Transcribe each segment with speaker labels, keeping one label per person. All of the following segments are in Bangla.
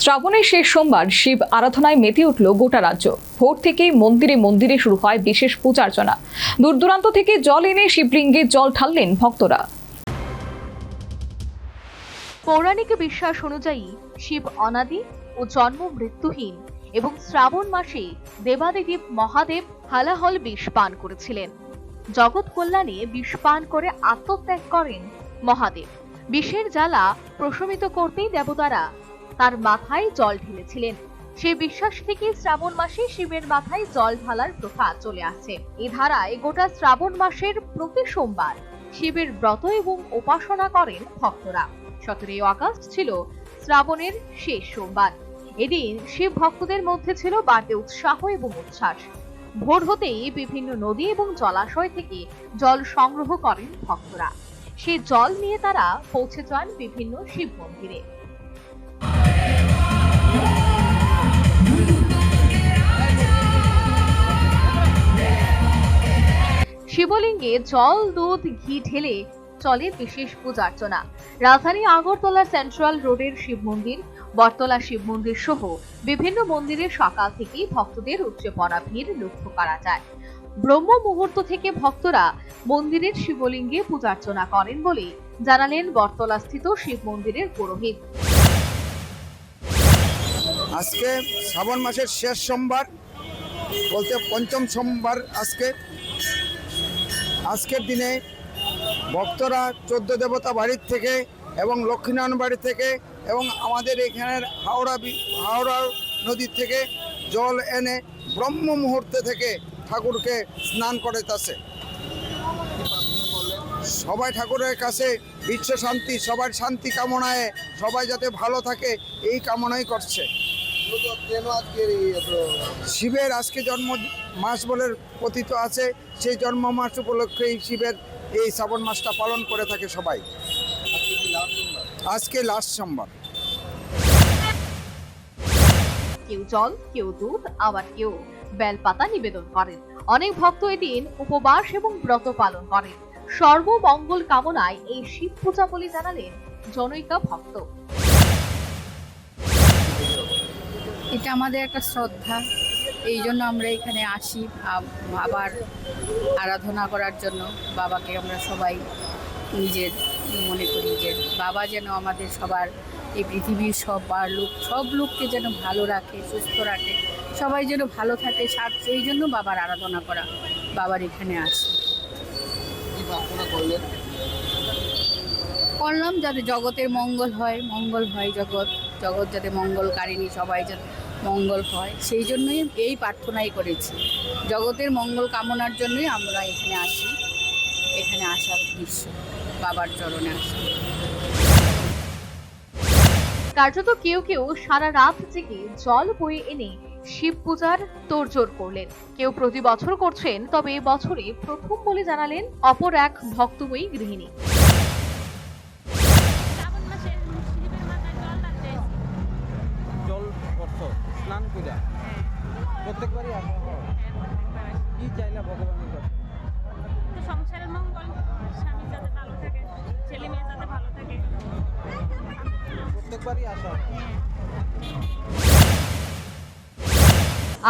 Speaker 1: শ্রাবণের শেষ সোমবার শিব আরাধনায় মেতে উঠল গোটা রাজ্য। ভোর থেকেই মন্দিরে মন্দিরে শুরু হয় বিশেষ পূজার্চনা। দূর দূরান্ত থেকে জল এনে শিবলিঙ্গে জল ঢাললেন ভক্তরা।
Speaker 2: পৌরাণিক বিশ্বাস অনুযায়ী শিব অনাদি ও জন্ম মৃত্যুহীন এবং শ্রাবণ মাসে দেবাদিদেব মহাদেব হালাহল বিষ পান করেছিলেন। জগৎ কল্যাণে বিষ পান করে আত্মত্যাগ করেন মহাদেব। বিষের জ্বালা প্রশমিত করতেই দেবতারা তার মাথায় জল ঢেলেছিলেন। সেই বিশ্বাস থেকে শ্রাবণ মাসে শিবের মাথায় জল ঢালার প্রথা চলে আসছে। এই ধারায় গোটা শ্রাবণ মাসের প্রতি সোমবার শিবের ব্রত এবং উপাসনা করেন ভক্তরা। 17 আগস্ট ছিল শ্রাবণের শেষ সোমবার। এদিন শিব ভক্তদের মধ্যে ছিল বাড়তি উৎসাহ এবং উচ্ছ্বাস। ভোর হতেই বিভিন্ন নদী এবং জলাশয় থেকে জল সংগ্রহ করেন ভক্তরা। সেই জল নিয়ে তারা পৌঁছে যান বিভিন্ন শিব মন্দিরে। শিবলিঙ্গে জল, দুধ, ঘি ঢেলে চলে বিশেষ পূজার্চনা। রাজধানী আগরতলা সেন্ট্রাল রোডের শিব মন্দির, বটতলা শিব মন্দির সহ বিভিন্ন মন্দিরে সকাল থেকেই ভক্তদের উপচে পড়া ভিড় লক্ষ্য করা যায়। ব্রহ্ম মুহূর্ত থেকে ভক্তরা মন্দিরের শিবলিঙ্গে পূজার্চনা করেন বলে জানালেন বটতলা স্থিত শিব মন্দিরের পুরোহিত।
Speaker 3: আজকে শ্রাবণ মাসের শেষ সোমবার, বলতে পঞ্চম সোমবার আজকের দিনে ভক্তরা 14 দেবতা বাড়ির থেকে এবং লক্ষ্মীনারায়ণ বাড়ি থেকে এবং আমাদের এখানের হাওড়া নদীর থেকে জল এনে ব্রহ্ম মুহূর্তে থেকে ঠাকুরকে স্নান করাইতেছে। সবাই ঠাকুরের কাছে বিশ্ব শান্তি, সবার শান্তি কামনায় সবাই যাতে ভালো থাকে এই কামনাই করছে। শিবের আজকে জন্ম মাস বলে কথিত আছে, সেই জন্ম মাস উপলক্ষে শিবের এই শ্রাবণ মাসটা পালন করে থাকে সবাই। আজকে লাস্ট সোমবার।
Speaker 2: কেউ জল, কেউ দুধ, আবার কেউ বেলপাতা নিবেদন করেন। অনেক ভক্ত এদিন উপবাস এবং ব্রত পালন করেন। সর্বমঙ্গল কামনায় এই শিব পূজা বলে জানালেন জনৈকা ভক্ত।
Speaker 4: এটা আমাদের একটা শ্রদ্ধা, এই জন্য আমরা এখানে আসি আবার আরাধনা করার জন্য। বাবাকে আমরা সবাই নিজের মনে করি যে বাবা যেন আমাদের সবার এই পৃথিবীর সব লোককে যেন ভালো রাখে, সুস্থ রাখে, সবাই যেন ভালো থাকে। সেই জন্য বাবার আরাধনা করা, বাবার এখানে আসি। করলাম যাতে জগতের মঙ্গল হয়, জগৎ যাতে মঙ্গলকারিণী, সবাই যাতে মঙ্গল হয়, সেই জন্যই এই প্রার্থনাই করেছি। জগতের মঙ্গল কামনার জন্যই আমরা এখানে আসি। এখানে আসার উদ্দেশ্য বাবার চরণে আসা।
Speaker 2: কার্যত কেউ কেউ সারা রাত জেগে জল বয়ে এনে শিব পূজার তোড়জোড় করলেন। কেউ প্রতি বছর করছেন, তবে বছরে প্রথম বলে জানালেন অপর এক ভক্তময়ী গৃহিণী।
Speaker 5: স্নান পূজা প্রত্যেকবারই আসা হয়। কি চাইলে ভগবানের কাছে?
Speaker 6: সংসারের মঙ্গল, স্বামী যাতে ভালো থাকে, ছেলে মেয়ে যাতে ভালো থাকে,
Speaker 5: প্রত্যেকবারই আসা হয়।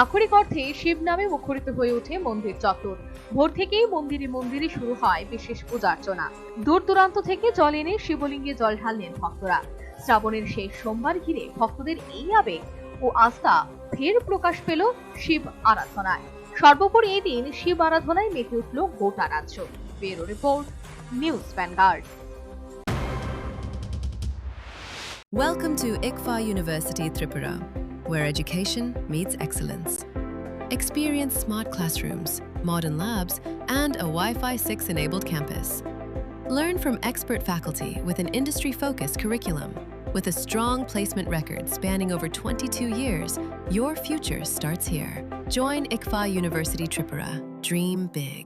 Speaker 2: আক্ষরিক অর্থে শিব নামে মুখরিত হয়ে ওঠে মন্দির চত্বর। ভোর থেকেই মন্দিরে মন্দিরে শুরু হয় বিশেষ পূজার্চনা। দূর দূরান্ত থেকে জল এনে শিবলিঙ্গে জল ঢাললেন ভক্তরা। শ্রাবণের শেষ সোমবার ঘিরে ভক্তদের এই আবেগ ও আস্থা ফের প্রকাশ পেল শিব আরাধনায়। সর্বোপরি এই দিন শিব আরাধনায় মেতে উঠল গোটা রাজ্য। Bureau report, news vanguard.
Speaker 7: Welcome to ICFA University Tripura, where education meets excellence. Experience smart classrooms, modern labs, and a Wi-Fi 6-enabled campus. Learn from expert faculty with an industry-focused curriculum. With a strong placement record spanning over 22 years, your future starts here. Join ICFA University Tripura. Dream big.